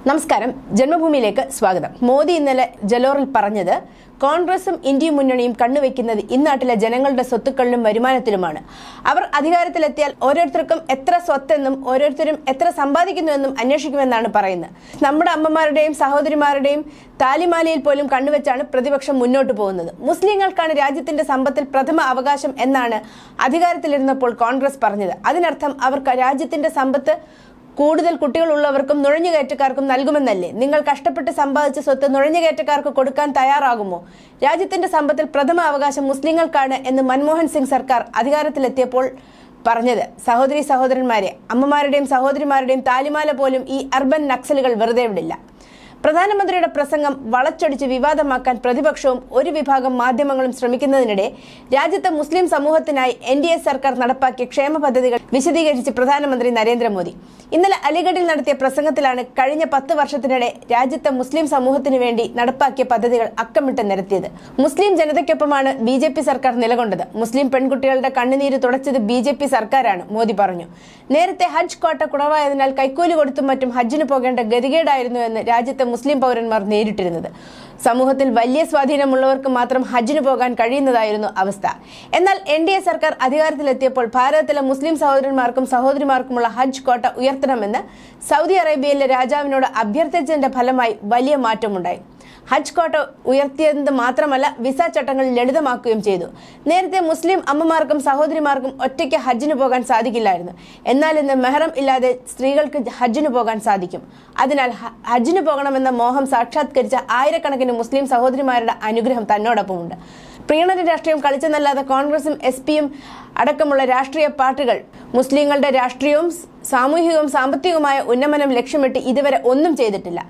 നമസ്കാരം, ജന്മഭൂമിയിലേക്ക് സ്വാഗതം. മോദി ഇന്നലെ ജലോറിൽ പറഞ്ഞത് കോൺഗ്രസും ഇന്ത്യയും മുന്നണിയും കണ്ണുവെക്കുന്നത് ഇന്നാട്ടിലെ ജനങ്ങളുടെ സ്വത്തുക്കളിലും വരുമാനത്തിലുമാണ്. അവർ അധികാരത്തിലെത്തിയാൽ ഓരോരുത്തർക്കും എത്ര സ്വത്തെന്നും ഓരോരുത്തരും എത്ര സമ്പാദിക്കുന്നുവെന്നും അന്വേഷിക്കുമെന്നാണ് പറയുന്നത്. നമ്മുടെ അമ്മമാരുടെയും സഹോദരിമാരുടെയും താലിമാലയിൽ പോലും കണ്ണുവെച്ചാണ് പ്രതിപക്ഷം മുന്നോട്ട് പോകുന്നത്. മുസ്ലിങ്ങൾക്കാണ് രാജ്യത്തിന്റെ സമ്പത്തിൽ പ്രഥമ അവകാശം എന്നാണ് അധികാരത്തിലിരുന്നപ്പോൾ കോൺഗ്രസ് പറഞ്ഞത്. അതിനർത്ഥം അവർക്ക് രാജ്യത്തിന്റെ സമ്പത്ത് കൂടുതൽ കുട്ടികളുള്ളവർക്കും നുഴഞ്ഞുകയറ്റക്കാർക്കും നൽകുമെന്നല്ലേ? നിങ്ങൾ കഷ്ടപ്പെട്ട് സമ്പാദിച്ച സ്വത്ത് നുഴഞ്ഞുകയറ്റക്കാർക്ക് കൊടുക്കാൻ തയ്യാറാകുമോ? രാജ്യത്തിന്റെ സമ്പത്തിൽ പ്രഥമ അവകാശം മുസ്ലിങ്ങൾക്കാണ് എന്ന് മൻമോഹൻ സിംഗ് സർക്കാർ അധികാരത്തിലെത്തിയപ്പോൾ പറഞ്ഞത്. സഹോദരന്മാരെ, അമ്മമാരുടെയും സഹോദരിമാരുടെയും താലിമാല പോലും ഈ അർബൻ നക്സലുകൾ വെറുതെ വിടില്ല. പ്രധാനമന്ത്രിയുടെ പ്രസംഗം വളച്ചൊടിച്ച് വിവാദമാക്കാൻ പ്രതിപക്ഷവും ഒരു വിഭാഗം മാധ്യമങ്ങളും ശ്രമിക്കുന്നതിനിടെ രാജ്യത്തെ മുസ്ലിം സമൂഹത്തിനായി NDA സർക്കാർ നടപ്പാക്കിയ ക്ഷേമ പദ്ധതികൾ വിശദീകരിച്ച് പ്രധാനമന്ത്രി നരേന്ദ്രമോദി ഇന്നലെ അലിഗഡിൽ നടത്തിയ പ്രസംഗത്തിലാണ് കഴിഞ്ഞ 10 വർഷത്തിനിടെ രാജ്യത്തെ മുസ്ലിം സമൂഹത്തിനു വേണ്ടി നടപ്പാക്കിയ പദ്ധതികൾ അക്കമിട്ട് നിരത്തിയത്. മുസ്ലിം ജനതയ്ക്കൊപ്പമാണ് BJP സർക്കാർ നിലകൊണ്ടത്. മുസ്ലിം പെൺകുട്ടികളുടെ കണ്ണുനീര് തുടച്ചത് BJP സർക്കാരാണ്, മോദി പറഞ്ഞു. നേരത്തെ ഹജ്ജ് ക്വാട്ട കുറവായതിനാൽ കൈക്കൂലി കൊടുത്തും മറ്റും ഹജ്ജിന് പോകേണ്ട ഗതികേടായിരുന്നുവെന്ന് രാജ്യത്തെ മുസ്ലിം പൗരന്മാർ നേരിട്ടിരുന്നത്. സമൂഹത്തിൽ വലിയ സ്വാധീനമുള്ളവർക്ക് മാത്രം ഹജ്ജിന് പോകാൻ കഴിയുന്നതായിരുന്നു അവസ്ഥ. എന്നാൽ NDA സർക്കാർ അധികാരത്തിലെത്തിയപ്പോൾ ഭാരതത്തിലെ മുസ്ലിം സഹോദരന്മാർക്കും സഹോദരിമാർക്കുമുള്ള ഹജ്ജ് ക്വാട്ട ഉയർത്തണമെന്ന് സൗദി അറേബ്യയിലെ രാജാവിനോട് അഭ്യർത്ഥിച്ചതിന്റെ ഫലമായി വലിയ മാറ്റമുണ്ടായി. ഹജ്ജ് ക്വാട്ട ഉയർത്തിയത് മാത്രമല്ല, വിസ ചട്ടങ്ങൾ ലളിതമാക്കുകയും ചെയ്തു. നേരത്തെ മുസ്ലിം അമ്മമാർക്കും സഹോദരിമാർക്കും ഒറ്റയ്ക്ക് ഹജ്ജിന് പോകാൻ സാധിക്കില്ലായിരുന്നു. എന്നാൽ ഇന്ന് മെഹ്റം ഇല്ലാതെ സ്ത്രീകൾക്ക് ഹജ്ജിന് പോകാൻ സാധിക്കും. അതിനാൽ ഹജ്ജിന് പോകണമെന്ന മോഹം സാക്ഷാത്കരിച്ച ആയിരക്കണക്കിന് മുസ്ലിം സഹോദരിമാരുടെ അനുഗ്രഹം തന്നോടൊപ്പമുണ്ട്. പ്രീണന രാഷ്ട്രീയം കളിച്ചെന്നല്ലാതെ കോൺഗ്രസും SP-യും അടക്കമുള്ള രാഷ്ട്രീയ പാർട്ടികൾ മുസ്ലിങ്ങളുടെ രാഷ്ട്രീയവും സാമൂഹികവും സാമ്പത്തികവുമായ ഉന്നമനം ലക്ഷ്യമിട്ട് ഇതുവരെ ഒന്നും ചെയ്തിട്ടില്ല.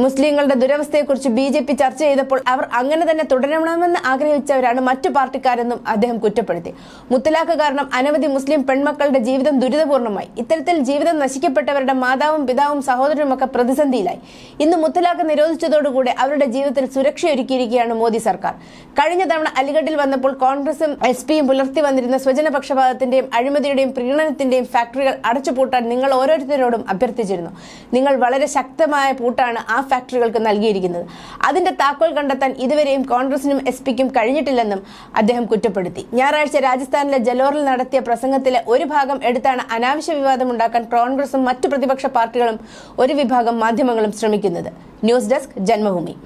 മുസ്ലിങ്ങളുടെ ദുരവസ്ഥയെക്കുറിച്ച് BJP ചർച്ച ചെയ്തപ്പോൾ അവർ അങ്ങനെ തന്നെ തുടരണമെന്ന് ആഗ്രഹിച്ചവരാണ് മറ്റു പാർട്ടിക്കാരെന്നും അദ്ദേഹം കുറ്റപ്പെടുത്തി. മുത്തലാഖ് കാരണം അനവധി മുസ്ലിം പെൺമക്കളുടെ ജീവിതം ദുരിതപൂർണമായി. ഇത്തരത്തിൽ ജീവിതം നശിക്കപ്പെട്ടവരുടെ മാതാവും പിതാവും സഹോദരനുമൊക്കെ പ്രതിസന്ധിയിലായി. ഇന്ന് മുത്തലാഖ് നിരോധിച്ചതോടുകൂടി അവരുടെ ജീവിതത്തിൽ സുരക്ഷയൊരുക്കിയിരിക്കുകയാണ് മോദി സർക്കാർ. കഴിഞ്ഞ തവണ അലിഗഡിൽ വന്നപ്പോൾ കോൺഗ്രസും SP-യും പുലർത്തി വന്നിരുന്ന സ്വജനപക്ഷപാതത്തിന്റെയും അഴിമതിയുടെയും പ്രീണനത്തിന്റെയും ഫാക്ടറികൾ അടച്ചുപൂട്ടാൻ നിങ്ങൾ ഓരോരുത്തരോടും അഭ്യർത്ഥിച്ചിരുന്നു. നിങ്ങൾ വളരെ ശക്തമായ പൂട്ടാണ് ആ ഫാക്ടറികൾക്ക് നൽകിയിരിക്കുന്നത്. അതിന്റെ താക്കോൽ കണ്ടെത്താൻ ഇതുവരെയും കോൺഗ്രസിനും SP-ക്കും കഴിഞ്ഞിട്ടില്ലെന്നും അദ്ദേഹം കുറ്റപ്പെടുത്തി. ഞായറാഴ്ച രാജസ്ഥാനിലെ ജലോറിൽ നടത്തിയ പ്രസംഗത്തിലെ ഒരു ഭാഗം എടുത്താണ് അനാവശ്യ വിവാദമുണ്ടാക്കാൻ കോൺഗ്രസും മറ്റു പ്രതിപക്ഷ പാർട്ടികളും ഒരു വിഭാഗം മാധ്യമങ്ങളും ശ്രമിക്കുന്നത്. News desk, Janmabhumi.